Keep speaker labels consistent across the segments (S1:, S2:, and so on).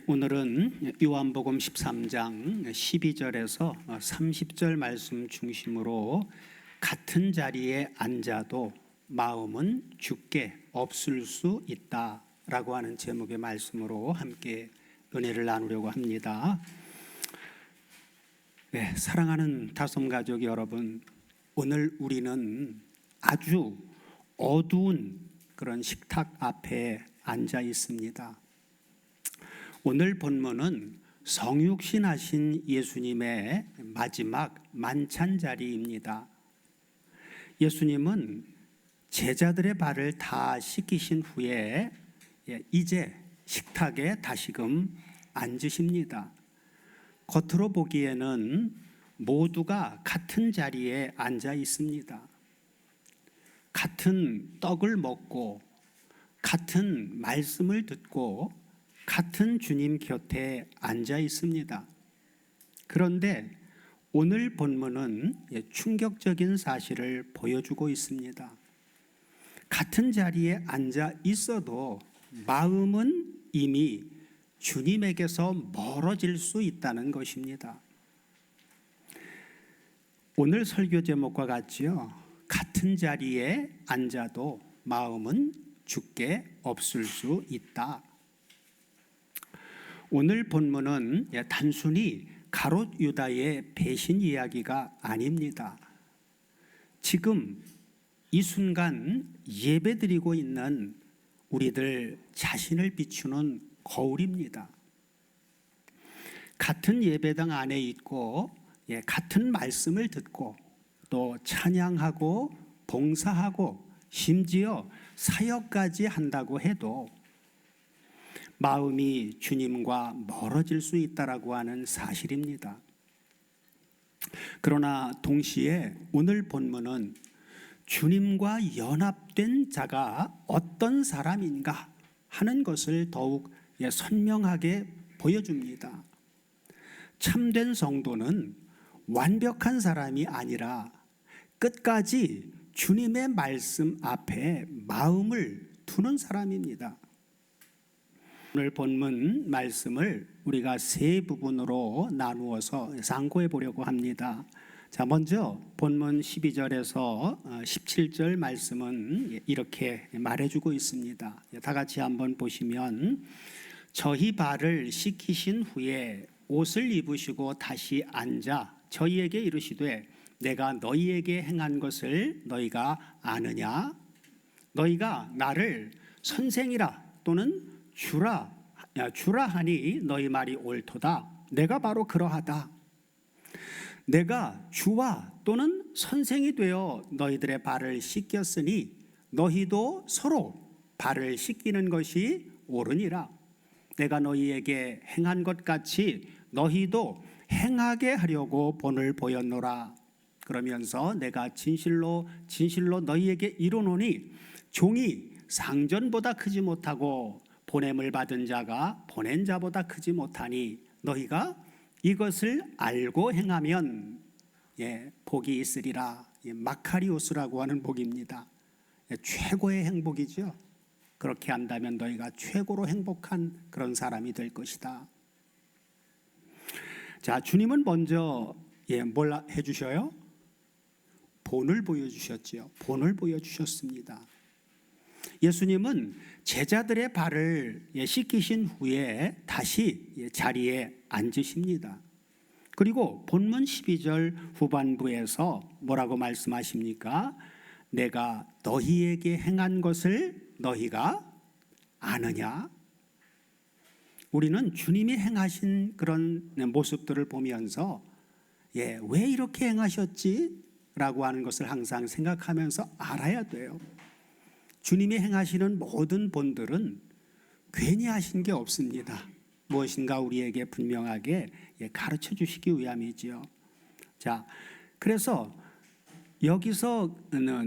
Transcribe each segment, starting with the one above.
S1: 오늘은 요한복음 13장 12절에서 30절 말씀 중심으로 같은 자리에 앉아도 마음은 주께 없을 수 있다라고 하는 제목의 말씀으로 함께 은혜를 나누려고 합니다. 사랑하는 다솜가족 여러분, 오늘 우리는 아주 어두운 그런 식탁 앞에 앉아 있습니다. 오늘 본문은 성육신하신 예수님의 마지막 만찬 자리입니다. 예수님은 제자들의 발을 다 씻기신 후에 이제 식탁에 다시금 앉으십니다. 겉으로 보기에는 모두가 같은 자리에 앉아 있습니다. 같은 떡을 먹고 같은 말씀을 듣고 같은 주님 곁에 앉아 있습니다. 그런데 오늘 본문은 충격적인 사실을 보여주고 있습니다. 같은 자리에 앉아 있어도 마음은 이미 주님에게서 멀어질 수 있다는 것입니다. 오늘 설교 제목과 같지요. 같은 자리에 앉아도 마음은 주께 없을 수 있다. 오늘 본문은 단순히 가롯 유다의 배신 이야기가 아닙니다. 지금 이 순간 예배드리고 있는 우리들 자신을 비추는 거울입니다. 같은 예배당 안에 있고 같은 말씀을 듣고 또 찬양하고 봉사하고 심지어 사역까지 한다고 해도 마음이 주님과 멀어질 수 있다라고 하는 사실입니다. 그러나 동시에 오늘 본문은 주님과 연합된 자가 어떤 사람인가 하는 것을 더욱 선명하게 보여줍니다. 참된 성도는 완벽한 사람이 아니라 끝까지 주님의 말씀 앞에 마음을 두는 사람입니다. 오늘 본문 말씀을 우리가 세 부분으로 나누어서 상고해 보려고 합니다. 자, 먼저 본문 12절에서 17절 말씀은 이렇게 말해주고 있습니다. 다 같이 한번 보시면, 저희 발을 씻기신 후에 옷을 입으시고 다시 앉아 저희에게 이르시되 내가 너희에게 행한 것을 너희가 아느냐? 너희가 나를 선생이라 또는 주라 하니 너희 말이 옳도다. 내가 바로 그러하다. 내가 주와 또는 선생이 되어 너희들의 발을 씻겼으니 너희도 서로 발을 씻기는 것이 옳으니라. 내가 너희에게 행한 것 같이 너희도 행하게 하려고 본을 보였노라. 그러면서 내가 진실로 너희에게 이르노니 종이 상전보다 크지 못하고 보냄을 받은 자가 보낸 자보다 크지 못하니 너희가 이것을 알고 행하면 복이 있으리라. 마카리오스라고 하는 복입니다. 최고의 행복이죠. 그렇게 한다면 너희가 최고로 행복한 그런 사람이 될 것이다. 자, 주님은 먼저 뭘 해주셔요? 본을 보여주셨지요. 본을 보여주셨습니다. 예수님은 제자들의 발을 씻기신 후에 다시 자리에 앉으십니다. 그리고 본문 12절 후반부에서 뭐라고 말씀하십니까? 내가 너희에게 행한 것을 너희가 아느냐? 우리는 주님이 행하신 그런 모습들을 보면서 왜 이렇게 행하셨지? 라고 하는 것을 항상 생각하면서 알아야 돼요. 주님이 행하시는 모든 본들은 괜히 하신 게 없습니다. 무엇인가 우리에게 분명하게 가르쳐 주시기 위함이지요. 자, 그래서 여기서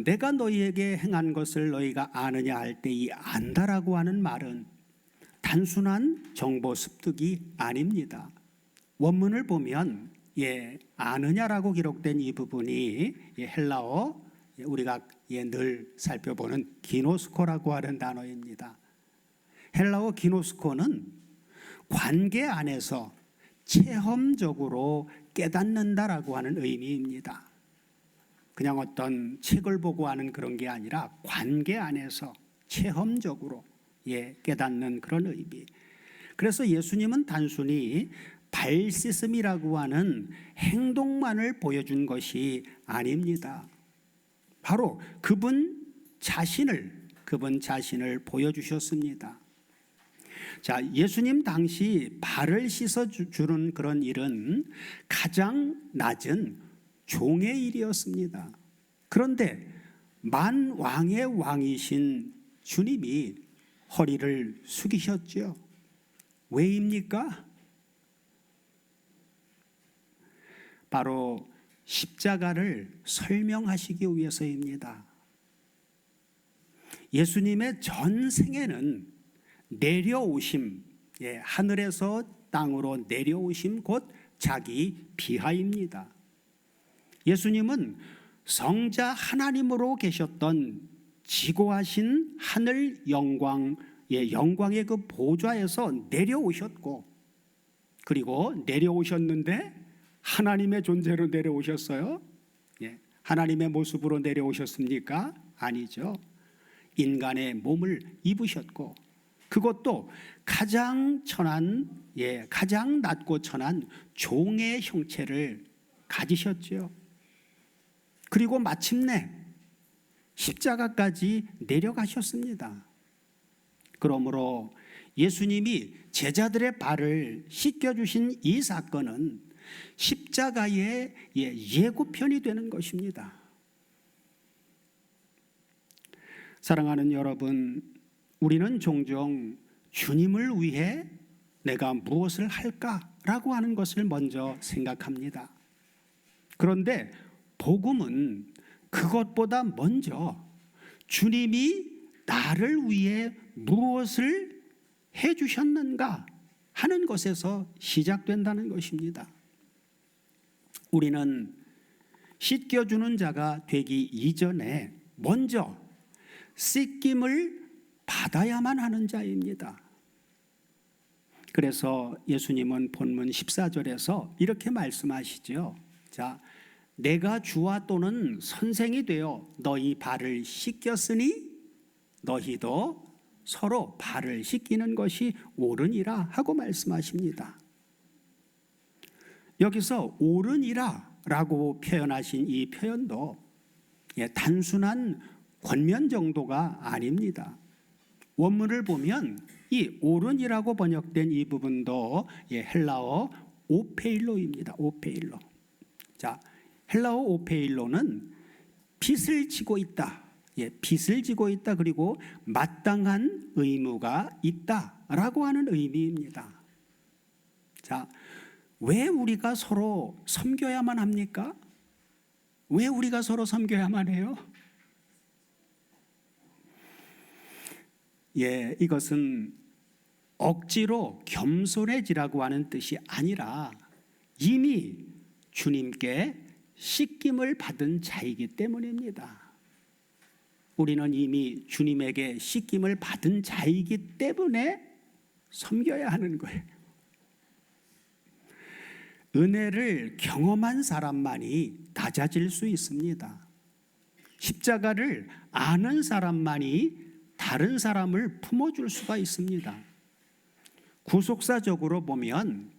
S1: 내가 너희에게 행한 것을 너희가 아느냐 할 때 이 안다라고 하는 말은 단순한 정보 습득이 아닙니다. 원문을 보면 아느냐라고 기록된 이 부분이 헬라어 우리가 늘 살펴보는 기노스코라고 하는 단어입니다. 헬라어 기노스코는 관계 안에서 체험적으로 깨닫는다라고 하는 의미입니다. 그냥 어떤 책을 보고 하는 그런 게 아니라 관계 안에서 체험적으로 깨닫는 그런 의미. 그래서 예수님은 단순히 발 씻음이라고 하는 행동만을 보여준 것이 아닙니다. 바로 그분 자신을 보여주셨습니다. 자, 예수님 당시 발을 씻어주는 그런 일은 가장 낮은 종의 일이었습니다. 그런데 만왕의 왕이신 주님이 허리를 숙이셨죠. 왜입니까? 바로 십자가를 설명하시기 위해서입니다. 예수님의 전 생애는 내려오심, 하늘에서 땅으로 내려오심 곧 자기 비하입니다. 예수님은 성자 하나님으로 계셨던 지고하신 하늘 영광의 그 보좌에서 내려오셨고, 그리고 내려오셨는데 하나님의 존재로 내려오셨어요? 하나님의 모습으로 내려오셨습니까? 아니죠. 인간의 몸을 입으셨고, 그것도 가장 낮고 천한 종의 형체를 가지셨죠. 그리고 마침내 십자가까지 내려가셨습니다. 그러므로 예수님이 제자들의 발을 씻겨주신 이 사건은 십자가의 예고편이 되는 것입니다. 사랑하는 여러분, 우리는 종종 주님을 위해 내가 무엇을 할까라고 하는 것을 먼저 생각합니다. 그런데 복음은 그것보다 먼저 주님이 나를 위해 무엇을 해주셨는가 하는 것에서 시작된다는 것입니다. 우리는 씻겨주는 자가 되기 이전에 먼저 씻김을 받아야만 하는 자입니다. 그래서 예수님은 본문 14절에서 이렇게 말씀하시죠. 자, 내가 주와 또는 선생이 되어 너희 발을 씻겼으니 너희도 서로 발을 씻기는 것이 옳으니라 하고 말씀하십니다. 여기서 옳으니라 라고 표현하신 이 표현도 단순한 권면 정도가 아닙니다. 원문을 보면 이 옳으니라고 번역된 이 부분도 헬라어 오페일로입니다. 오페일로. 자, 헬라어 오페일로는 빚을 지고 있다. 빚을 지고 있다. 그리고 마땅한 의무가 있다라고 하는 의미입니다. 자, 왜 우리가 서로 섬겨야만 합니까? 왜 우리가 서로 섬겨야만 해요? 이것은 억지로 겸손해지라고 하는 뜻이 아니라 이미 주님께 씻김을 받은 자이기 때문입니다. 우리는 이미 주님에게 씻김을 받은 자이기 때문에 섬겨야 하는 거예요. 은혜를 경험한 사람만이 낮아질 수 있습니다. 십자가를 아는 사람만이 다른 사람을 품어줄 수가 있습니다. 구속사적으로 보면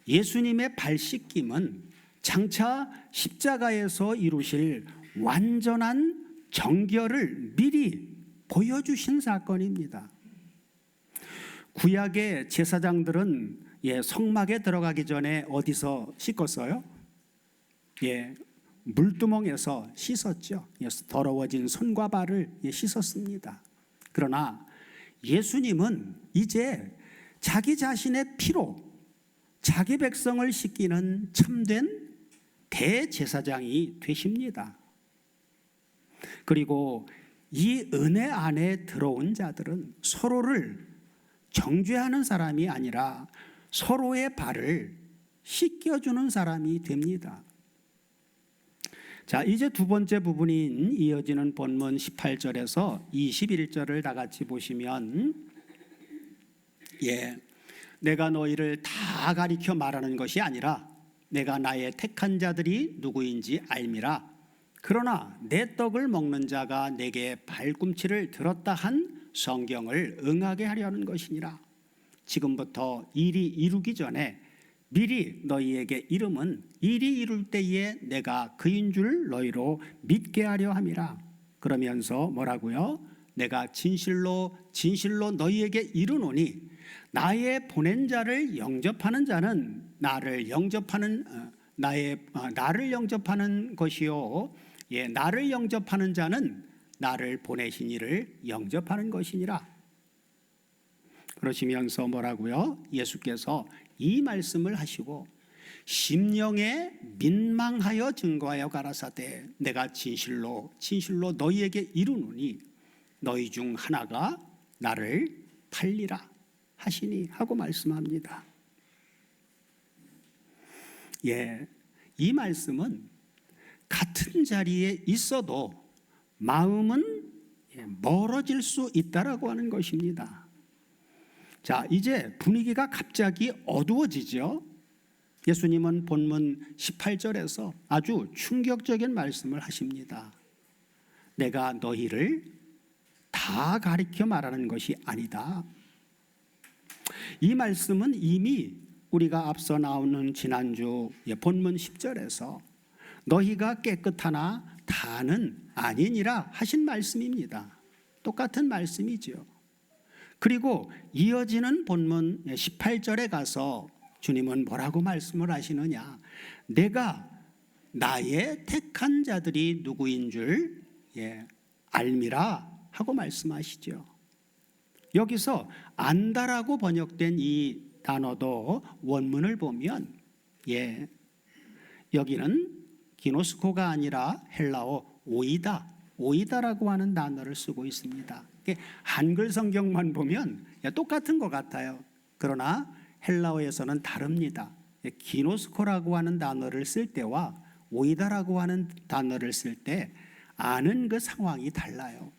S1: 예수님의 발 씻김은 장차 십자가에서 이루실 완전한 정결을 미리 보여주신 사건입니다. 구약의 제사장들은 성막에 들어가기 전에 어디서 씻었어요? 물두멍에서 씻었죠. 더러워진 손과 발을 씻었습니다. 그러나 예수님은 이제 자기 자신의 피로 자기 백성을 씻기는 참된 대제사장이 되십니다. 그리고 이 은혜 안에 들어온 자들은 서로를 정죄하는 사람이 아니라 서로의 발을 씻겨주는 사람이 됩니다. 자, 이제 두 번째 부분인 이어지는 본문 18절에서 21절을 다 같이 보시면 내가 너희를 다 가리켜 말하는 것이 아니라 내가 나의 택한 자들이 누구인지 알미라. 그러나 내 떡을 먹는 자가 내게 발꿈치를 들었다 한 성경을 응하게 하려는 것이니라. 지금부터 일이 이루기 전에 미리 너희에게 이름은 일이 이룰 때에 내가 그인 줄 너희로 믿게 하려 함이라. 그러면서 뭐라고요? 내가 진실로 너희에게 이르노니 나의 보낸 자를 영접하는 자는 나를 영접하는 것이요, 나를 영접하는 자는 나를 보내신 이를 영접하는 것이니라. 그러시면서 뭐라고요? 예수께서 이 말씀을 하시고 심령에 민망하여 증거하여 가라사대 내가 진실로 너희에게 이르노니 너희 중 하나가 나를 팔리라 하시니 하고 말씀합니다. 이 말씀은 같은 자리에 있어도 마음은 멀어질 수 있다라고 하는 것입니다. 자, 이제 분위기가 갑자기 어두워지죠. 예수님은 본문 18절에서 아주 충격적인 말씀을 하십니다. 내가 너희를 다 가리켜 말하는 것이 아니다. 이 말씀은 이미 우리가 앞서 나오는 지난주 본문 10절에서 너희가 깨끗하나 다는 아니니라 하신 말씀입니다. 똑같은 말씀이죠. 그리고 이어지는 본문 18절에 가서 주님은 뭐라고 말씀을 하시느냐? 내가 나의 택한 자들이 누구인 줄 알미라 하고 말씀하시죠. 여기서 안다라고 번역된 이 단어도 원문을 보면 여기는 기노스코가 아니라 헬라어 오이다라고 하는 단어를 쓰고 있습니다. 한글 성경만 보면 똑같은 것 같아요. 그러나 헬라어에서는 다릅니다. 기노스코라고 하는 단어를 쓸 때와 오이다라고 하는 단어를 쓸 때 아는 그 상황이 달라요.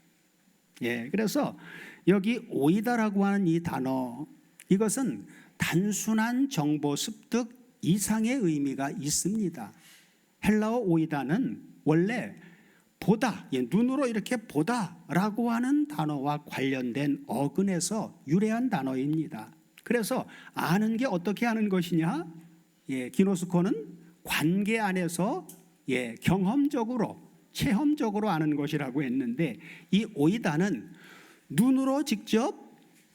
S1: 그래서 여기 오이다라고 하는 이 단어, 이것은 단순한 정보 습득 이상의 의미가 있습니다. 헬라어 오이다는 원래 보다, 눈으로 이렇게 보다라고 하는 단어와 관련된 어근에서 유래한 단어입니다. 그래서 아는 게 어떻게 하는 것이냐? 기노스코는 관계 안에서 경험적으로, 체험적으로 아는 것이라고 했는데, 이 오이다는 눈으로 직접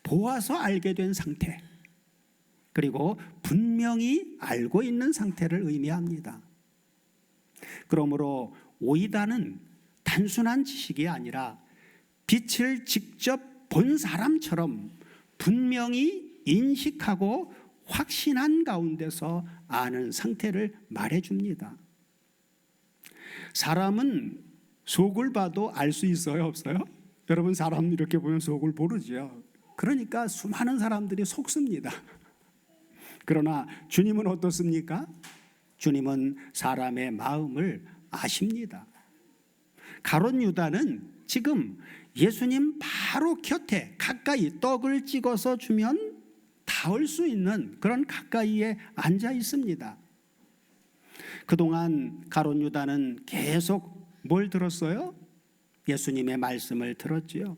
S1: 보아서 알게 된 상태, 그리고 분명히 알고 있는 상태를 의미합니다. 그러므로 오이다는 단순한 지식이 아니라 빛을 직접 본 사람처럼 분명히 인식하고 확신한 가운데서 아는 상태를 말해줍니다. 사람은 속을 봐도 알 수 있어요, 없어요? 여러분, 사람 이렇게 보면 속을 모르죠. 그러니까 수많은 사람들이 속습니다. 그러나 주님은 어떻습니까? 주님은 사람의 마음을 아십니다. 가룟 유다는 지금 예수님 바로 곁에 가까이 떡을 찍어서 주면 닿을 수 있는 그런 가까이에 앉아 있습니다. 그동안 가룟 유다는 계속 뭘 들었어요? 예수님의 말씀을 들었지요.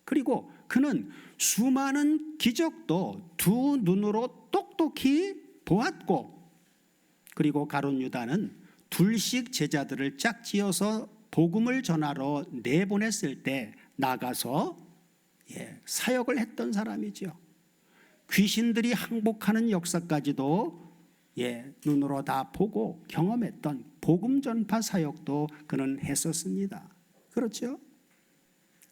S1: 그리고 그는 수많은 기적도 두 눈으로 똑똑히 보았고, 그리고 가룟 유다는 둘씩 제자들을 짝지어서 복음을 전하러 내보냈을 때 나가서 사역을 했던 사람이죠. 귀신들이 항복하는 역사까지도 눈으로 다 보고 경험했던 복음 전파 사역도 그는 했었습니다. 그렇죠?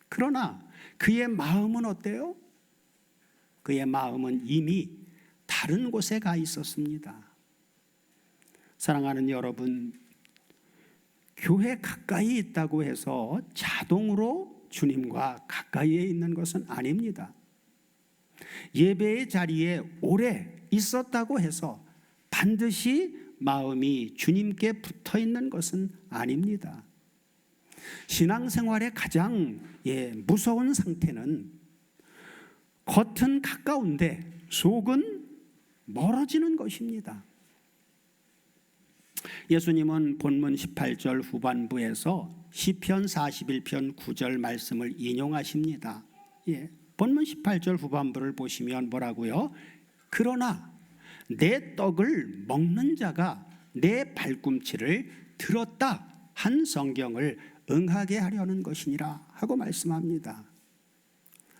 S1: 그러나 그의 마음은 어때요? 그의 마음은 이미 다른 곳에 가 있었습니다. 사랑하는 여러분, 교회 가까이 있다고 해서 자동으로 주님과 가까이에 있는 것은 아닙니다. 예배의 자리에 오래 있었다고 해서 반드시 마음이 주님께 붙어 있는 것은 아닙니다. 신앙생활의 가장 무서운 상태는 겉은 가까운데 속은 멀어지는 것입니다. 예수님은 본문 18절 후반부에서 시편 41편 9절 말씀을 인용하십니다. 본문 18절 후반부를 보시면 뭐라고요? 그러나 내 떡을 먹는 자가 내 발꿈치를 들었다 한 성경을 응하게 하려는 것이니라 하고 말씀합니다.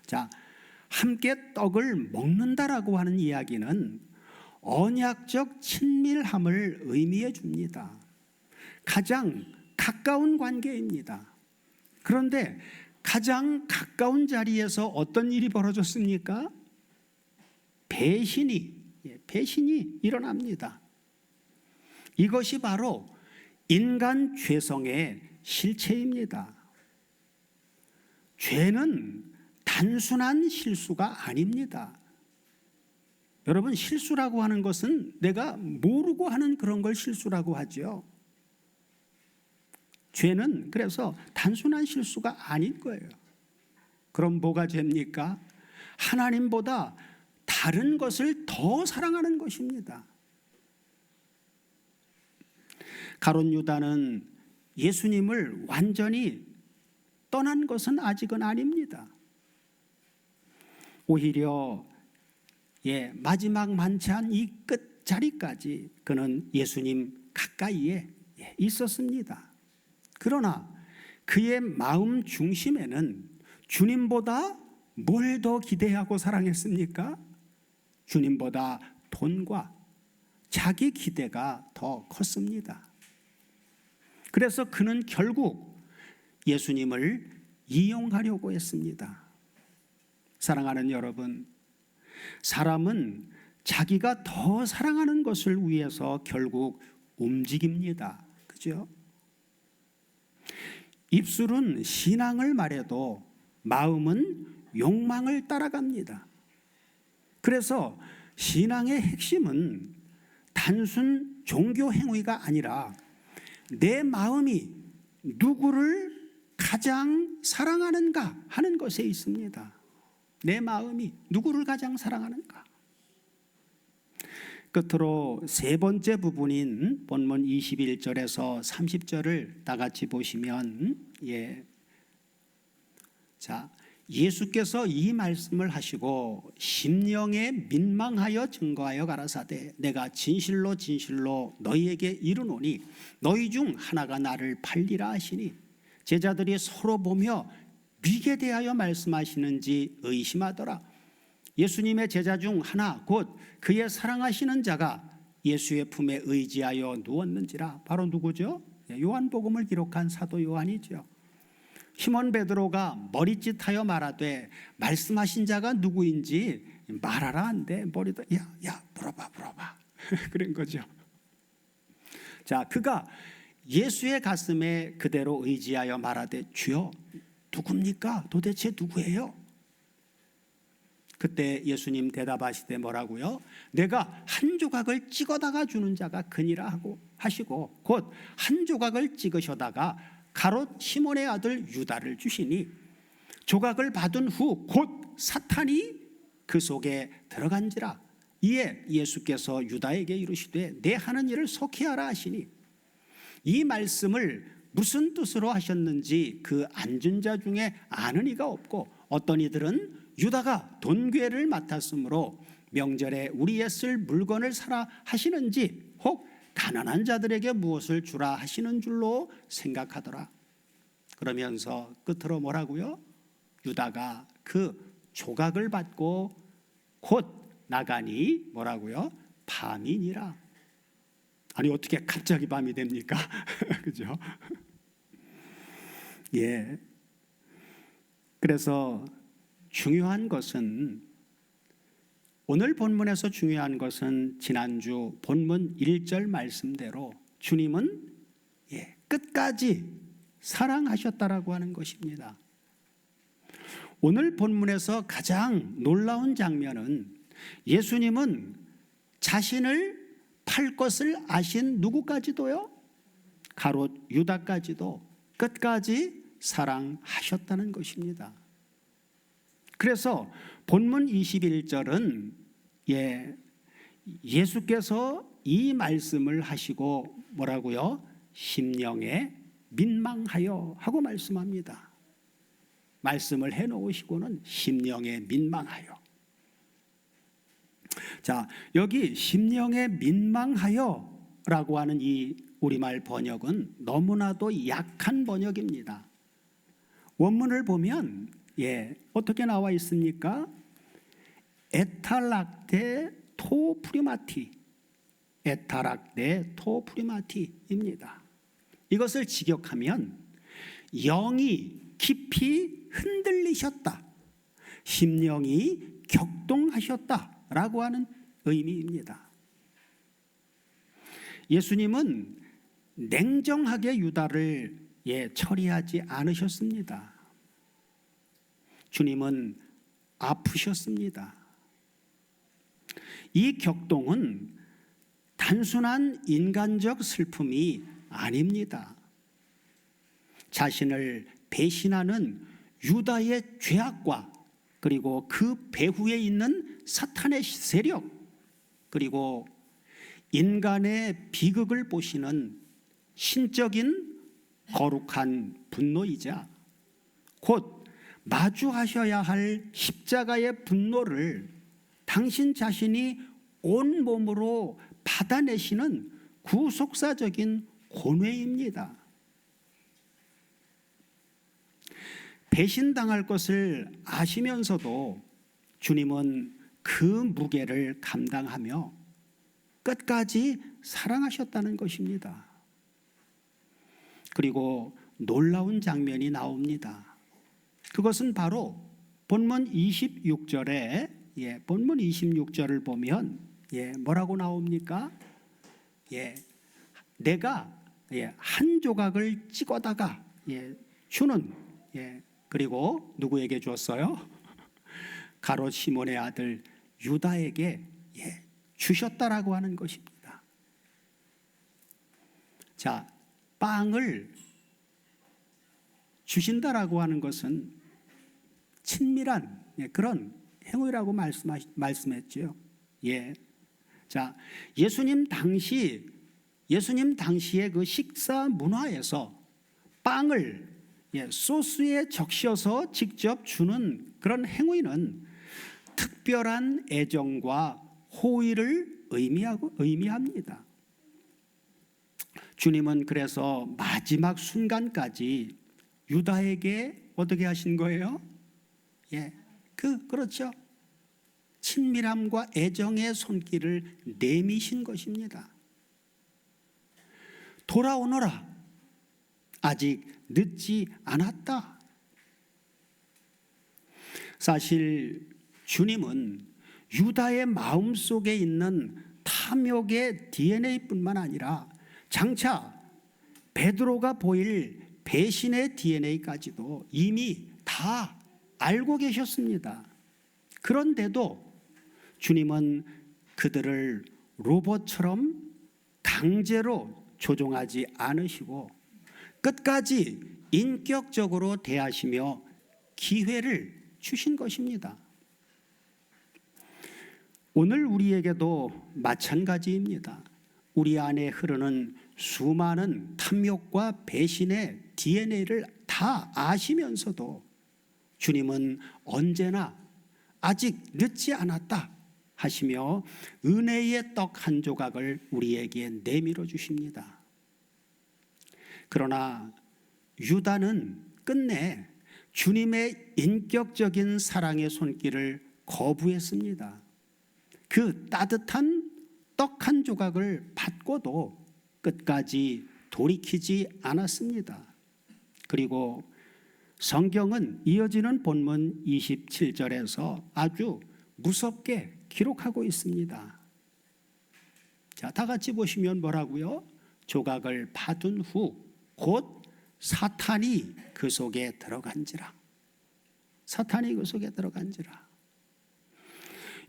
S1: 자, 함께 떡을 먹는다라고 하는 이야기는 언약적 친밀함을 의미해 줍니다. 가장 가까운 관계입니다. 그런데 가장 가까운 자리에서 어떤 일이 벌어졌습니까? 배신이 일어납니다. 이것이 바로 인간 죄성의 실체입니다. 죄는 단순한 실수가 아닙니다. 여러분, 실수라고 하는 것은 내가 모르고 하는 그런 걸 실수라고 하죠. 죄는 그래서 단순한 실수가 아닌 거예요. 그럼 뭐가 죄입니까? 하나님보다 다른 것을 더 사랑하는 것입니다. 가룟 유다는 예수님을 완전히 떠난 것은 아직은 아닙니다. 오히려 마지막 만찬 이 끝자리까지 그는 예수님 가까이에 있었습니다. 그러나 그의 마음 중심에는 주님보다 뭘 더 기대하고 사랑했습니까? 주님보다 돈과 자기 기대가 더 컸습니다. 그래서 그는 결국 예수님을 이용하려고 했습니다. 사랑하는 여러분, 사람은 자기가 더 사랑하는 것을 위해서 결국 움직입니다. 그죠? 입술은 신앙을 말해도 마음은 욕망을 따라갑니다. 그래서 신앙의 핵심은 단순 종교 행위가 아니라 내 마음이 누구를 가장 사랑하는가 하는 것에 있습니다. 내 마음이 누구를 가장 사랑하는가. 끝으로 세 번째 부분인 본문 21절에서 30절을 다 같이 보시면 자, 예수께서 이 말씀을 하시고 심령에 민망하여 증거하여 가라사대 내가 진실로 진실로 너희에게 이르노니 너희 중 하나가 나를 팔리라 하시니 제자들이 서로 보며 미게 대하여 말씀하시는지 의심하더라. 예수님의 제자 중 하나 곧 그의 사랑하시는 자가 예수의 품에 의지하여 누웠는지라. 바로 누구죠? 요한복음을 기록한 사도 요한이죠. 시몬 베드로가 머리짓하여 말하되 말씀하신 자가 누구인지 말하라 한데 머리도 야 물어봐 그런 거죠. 자, 그가 예수의 가슴에 그대로 의지하여 말하되 주여 누굽니까? 도대체 누구예요? 그때 예수님 대답하시되 뭐라고요? 내가 한 조각을 찍어다가 주는 자가 그니라 하고 하시고 곧 한 조각을 찍으셔다가 가롯 시몬의 아들 유다를 주시니 조각을 받은 후 곧 사탄이 그 속에 들어간지라. 이에 예수께서 유다에게 이르시되 내 하는 일을 속히 하라 하시니 이 말씀을 무슨 뜻으로 하셨는지 그 앉은 자 중에 아는 이가 없고 어떤 이들은 유다가 돈괴를 맡았으므로 명절에 우리의 쓸 물건을 사라 하시는지 혹 가난한 자들에게 무엇을 주라 하시는 줄로 생각하더라. 그러면서 끝으로 뭐라고요? 유다가 그 조각을 받고 곧 나가니 뭐라고요? 밤이니라. 아니 어떻게 갑자기 밤이 됩니까? 그죠? 그래서 중요한 것은 오늘 본문에서 중요한 것은 지난주 본문 1절 말씀대로 주님은 끝까지 사랑하셨다라고 하는 것입니다. 오늘 본문에서 가장 놀라운 장면은 예수님은 자신을 팔 것을 아신 누구까지도요? 가롯 유다까지도 끝까지 사랑하셨다는 것입니다. 그래서 본문 21절은 예수께서 이 말씀을 하시고 뭐라고요? 심령에 민망하여 하고 말씀합니다. 말씀을 해놓으시고는 심령에 민망하여. 자, 여기 심령에 민망하여 라고 하는 이 우리말 번역은 너무나도 약한 번역입니다. 원문을 보면 어떻게 나와 있습니까? 에탈락테 토프리마티, 에탈락테 토프리마티입니다. 이것을 직역하면 영이 깊이 흔들리셨다, 심령이 격동하셨다라고 하는 의미입니다. 예수님은 냉정하게 유다를 처리하지 않으셨습니다. 주님은 아프셨습니다. 이 격동은 단순한 인간적 슬픔이 아닙니다. 자신을 배신하는 유다의 죄악과 그리고 그 배후에 있는 사탄의 세력, 그리고 인간의 비극을 보시는 신적인 거룩한 분노이자 곧 마주하셔야 할 십자가의 분노를 당신 자신이 온 몸으로 받아내시는 구속사적인 고뇌입니다. 배신당할 것을 아시면서도 주님은 그 무게를 감당하며 끝까지 사랑하셨다는 것입니다. 그리고 놀라운 장면이 나옵니다. 그것은 바로 본문 26절에 본문 26절을 보면 뭐라고 나옵니까? 내가 한 조각을 찍어다가 주는 그리고 누구에게 줬어요? 가롯 시몬의 아들 유다에게 주셨다라고 하는 것입니다. 자, 빵을 주신다라고 하는 것은 친밀한 그런 행위라고 말씀했죠. 자, 예수님 당시의 그 식사 문화에서 빵을 소스에 적셔서 직접 주는 그런 행위는 특별한 애정과 호의를 의미합니다. 주님은 그래서 마지막 순간까지 유다에게 어떻게 하신 거예요? 그렇죠. 친밀함과 애정의 손길을 내미신 것입니다. 돌아오너라. 아직 늦지 않았다. 사실 주님은 유다의 마음속에 있는 탐욕의 DNA뿐만 아니라 장차 베드로가 보일 배신의 DNA까지도 이미 다 알고 계셨습니다. 그런데도 주님은 그들을 로봇처럼 강제로 조종하지 않으시고 끝까지 인격적으로 대하시며 기회를 주신 것입니다. 오늘 우리에게도 마찬가지입니다. 우리 안에 흐르는 수많은 탐욕과 배신의 DNA를 다 아시면서도 주님은 언제나 아직 늦지 않았다 하시며 은혜의 떡 한 조각을 우리에게 내밀어 주십니다. 그러나 유다는 끝내 주님의 인격적인 사랑의 손길을 거부했습니다. 그 따뜻한 떡 한 조각을 받고도 끝까지 돌이키지 않았습니다. 그리고 성경은 이어지는 본문 27절에서 아주 무섭게 기록하고 있습니다. 자, 다 같이 보시면 뭐라고요? 조각을 받은 후 곧 사탄이 그 속에 들어간지라. 사탄이 그 속에 들어간지라.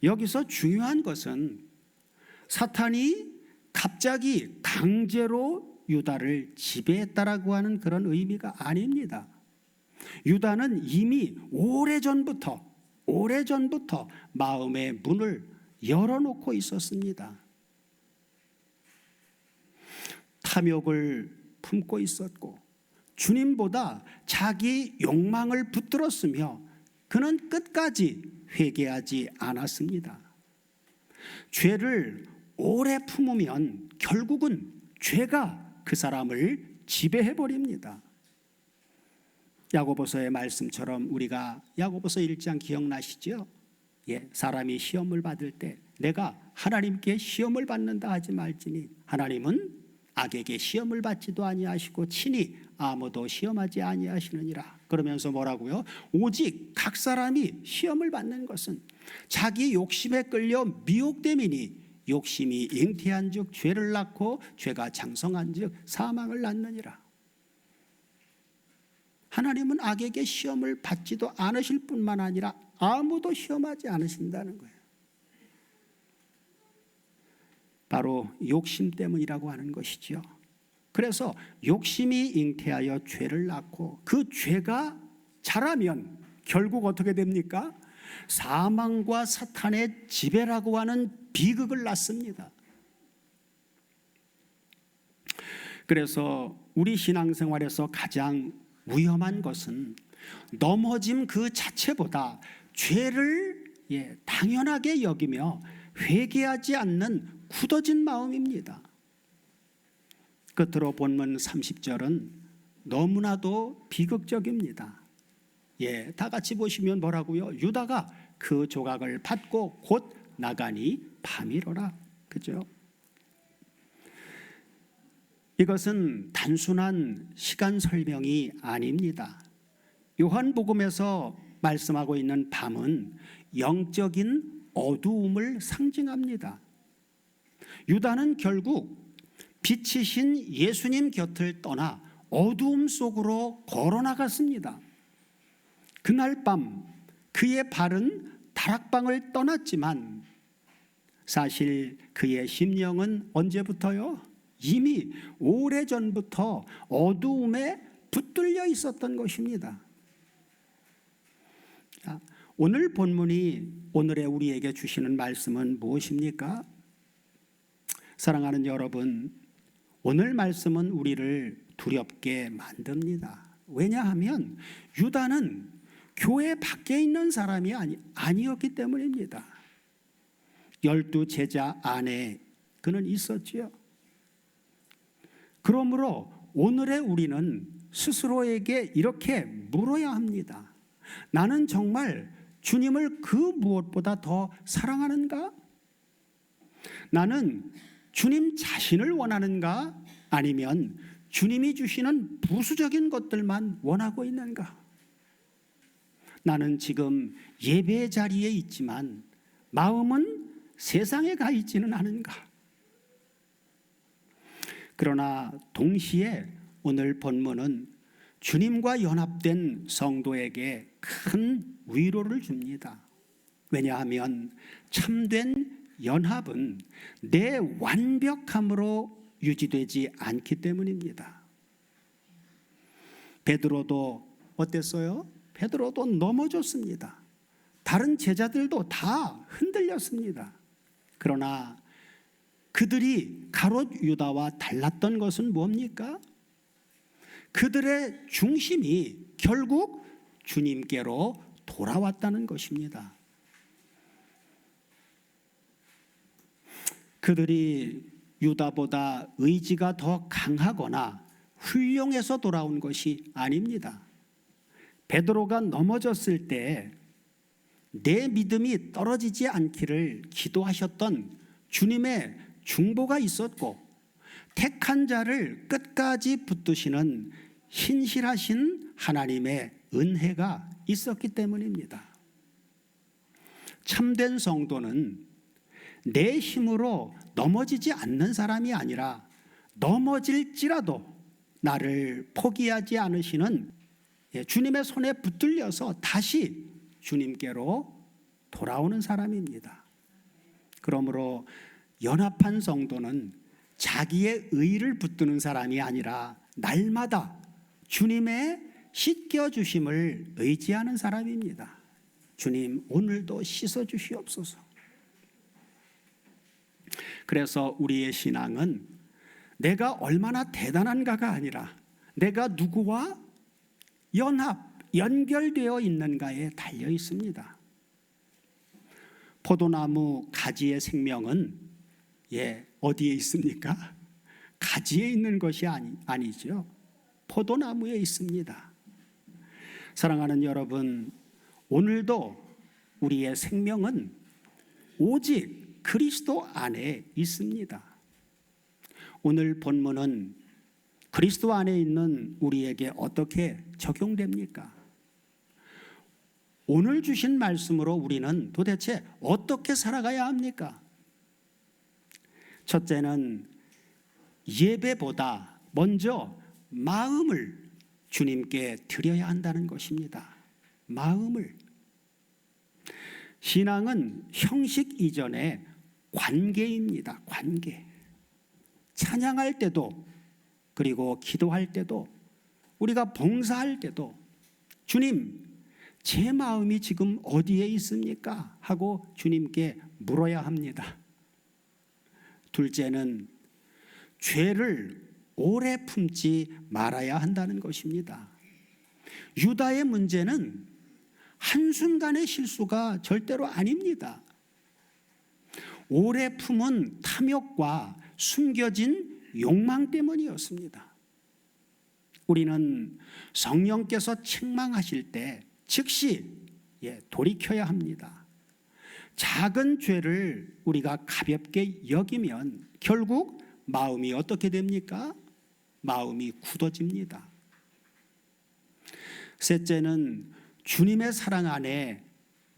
S1: 여기서 중요한 것은 사탄이 갑자기 강제로 유다를 지배했다라고 하는 그런 의미가 아닙니다. 유다는 이미 오래전부터 마음의 문을 열어놓고 있었습니다. 탐욕을 품고 있었고 주님보다 자기 욕망을 붙들었으며 그는 끝까지 회개하지 않았습니다. 죄를 오래 품으면 결국은 죄가 그 사람을 지배해버립니다. 야고보서의 말씀처럼 우리가 야고보서 1장 기억나시죠? 사람이 시험을 받을 때 내가 하나님께 시험을 받는다 하지 말지니 하나님은 악에게 시험을 받지도 아니하시고 친히 아무도 시험하지 아니하시느니라. 그러면서 뭐라고요? 오직 각 사람이 시험을 받는 것은 자기 욕심에 끌려 미혹됨이니 욕심이 잉태한 즉 죄를 낳고 죄가 장성한 즉 사망을 낳느니라. 하나님은 악에게 시험을 받지도 않으실 뿐만 아니라 아무도 시험하지 않으신다는 거예요. 바로 욕심 때문이라고 하는 것이죠. 그래서 욕심이 잉태하여 죄를 낳고 그 죄가 자라면 결국 어떻게 됩니까? 사망과 사탄의 지배라고 하는 비극을 낳습니다. 그래서 우리 신앙생활에서 가장 위험한 것은 넘어짐 그 자체보다 죄를 당연하게 여기며 회개하지 않는 굳어진 마음입니다. 끝으로 본문 30절은 너무나도 비극적입니다. 다 같이 보시면 뭐라고요? 유다가 그 조각을 받고 곧 나가니 밤이로라. 그죠? 이것은 단순한 시간 설명이 아닙니다. 요한복음에서 말씀하고 있는 밤은 영적인 어두움을 상징합니다. 유다는 결국 빛이신 예수님 곁을 떠나 어두움 속으로 걸어 나갔습니다. 그날 밤 그의 발은 다락방을 떠났지만 사실 그의 심령은 언제부터요? 이미 오래전부터 어두움에 붙들려 있었던 것입니다. 오늘 본문이 오늘의 우리에게 주시는 말씀은 무엇입니까? 사랑하는 여러분, 오늘 말씀은 우리를 두렵게 만듭니다. 왜냐하면 유다는 교회 밖에 있는 사람이 아니었기 때문입니다. 12 제자 안에 그는 있었지요. 그러므로 오늘의 우리는 스스로에게 이렇게 물어야 합니다. 나는 정말 주님을 그 무엇보다 더 사랑하는가? 나는 주님 자신을 원하는가? 아니면 주님이 주시는 부수적인 것들만 원하고 있는가? 나는 지금 예배 자리에 있지만 마음은 세상에 가 있지는 않은가? 그러나 동시에 오늘 본문은 주님과 연합된 성도에게 큰 위로를 줍니다. 왜냐하면 참된 연합은 내 완벽함으로 유지되지 않기 때문입니다. 베드로도 어땠어요? 베드로도 넘어졌습니다. 다른 제자들도 다 흔들렸습니다. 그러나 그들이 가롯 유다와 달랐던 것은 뭡니까? 그들의 중심이 결국 주님께로 돌아왔다는 것입니다. 그들이 유다보다 의지가 더 강하거나 훌륭해서 돌아온 것이 아닙니다. 베드로가 넘어졌을 때 내 믿음이 떨어지지 않기를 기도하셨던 주님의 중보가 있었고 택한 자를 끝까지 붙드시는 신실하신 하나님의 은혜가 있었기 때문입니다. 참된 성도는 내 힘으로 넘어지지 않는 사람이 아니라 넘어질지라도 나를 포기하지 않으시는 주님의 손에 붙들려서 다시 주님께로 돌아오는 사람입니다. 그러므로 연합한 성도는 자기의 의를 붙드는 사람이 아니라 날마다 주님의 씻겨주심을 의지하는 사람입니다. 주님 오늘도 씻어주시옵소서. 그래서 우리의 신앙은 내가 얼마나 대단한가가 아니라 내가 누구와 연결되어 있는가에 달려 있습니다. 포도나무 가지의 생명은 어디에 있습니까? 가지에 있는 것이 아니죠. 포도나무에 있습니다. 사랑하는 여러분, 오늘도 우리의 생명은 오직 그리스도 안에 있습니다. 오늘 본문은 그리스도 안에 있는 우리에게 어떻게 적용됩니까? 오늘 주신 말씀으로 우리는 도대체 어떻게 살아가야 합니까? 첫째는 예배보다 먼저 마음을 주님께 드려야 한다는 것입니다. 마음을. 신앙은 형식 이전에 관계입니다. 관계. 찬양할 때도, 그리고 기도할 때도, 우리가 봉사할 때도 주님, 제 마음이 지금 어디에 있습니까? 하고 주님께 물어야 합니다. 둘째는 죄를 오래 품지 말아야 한다는 것입니다. 유다의 문제는 한순간의 실수가 절대로 아닙니다. 오래 품은 탐욕과 숨겨진 욕망 때문이었습니다. 우리는 성령께서 책망하실 때 즉시 돌이켜야 합니다. 작은 죄를 우리가 가볍게 여기면 결국 마음이 어떻게 됩니까? 마음이 굳어집니다. 셋째는 주님의 사랑 안에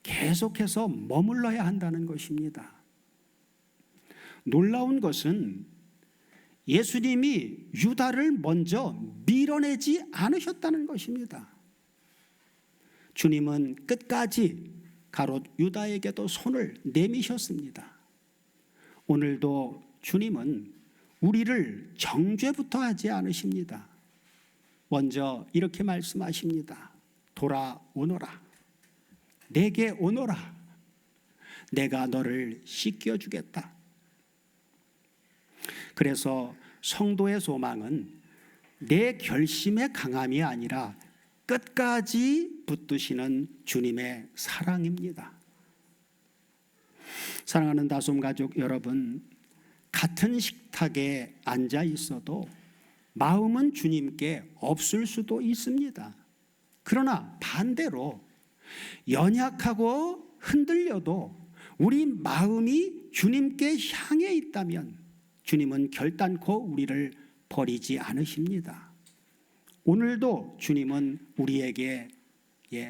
S1: 계속해서 머물러야 한다는 것입니다. 놀라운 것은 예수님이 유다를 먼저 밀어내지 않으셨다는 것입니다. 주님은 끝까지 가롯 유다에게도 손을 내미셨습니다. 오늘도 주님은 우리를 정죄부터 하지 않으십니다. 먼저 이렇게 말씀하십니다. 돌아오너라. 내게 오너라. 내가 너를 씻겨주겠다. 그래서 성도의 소망은 내 결심의 강함이 아니라 끝까지 붙드시는 주님의 사랑입니다. 사랑하는 다솜 가족 여러분, 같은 식탁에 앉아 있어도 마음은 주님께 없을 수도 있습니다. 그러나 반대로 연약하고 흔들려도 우리 마음이 주님께 향해 있다면 주님은 결단코 우리를 버리지 않으십니다. 오늘도 주님은 우리에게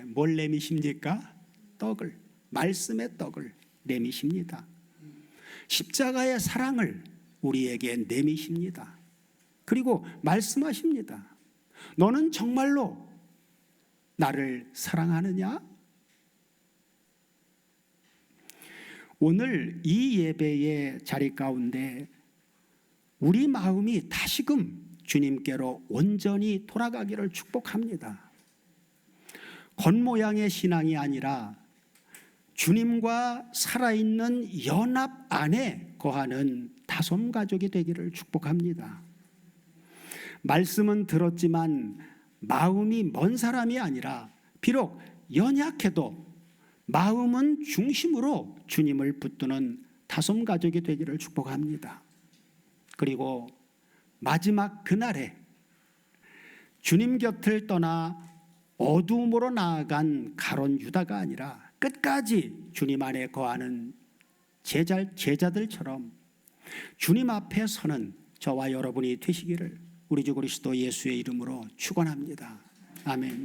S1: 뭘 내미십니까? 떡을, 말씀의 떡을 내미십니다. 십자가의 사랑을 우리에게 내미십니다. 그리고 말씀하십니다. 너는 정말로 나를 사랑하느냐? 오늘 이 예배의 자리 가운데 우리 마음이 다시금 주님께로 온전히 돌아가기를 축복합니다. 겉모양의 신앙이 아니라 주님과 살아있는 연합 안에 거하는 다솜 가족이 되기를 축복합니다. 말씀은 들었지만 마음이 먼 사람이 아니라 비록 연약해도 마음은 중심으로 주님을 붙드는 다솜 가족이 되기를 축복합니다. 그리고 마지막 그날에 주님 곁을 떠나 어두움으로 나아간 가론 유다가 아니라 끝까지 주님 안에 거하는 제자들처럼 주님 앞에 서는 저와 여러분이 되시기를 우리 주 그리스도 예수의 이름으로 축원합니다. 아멘.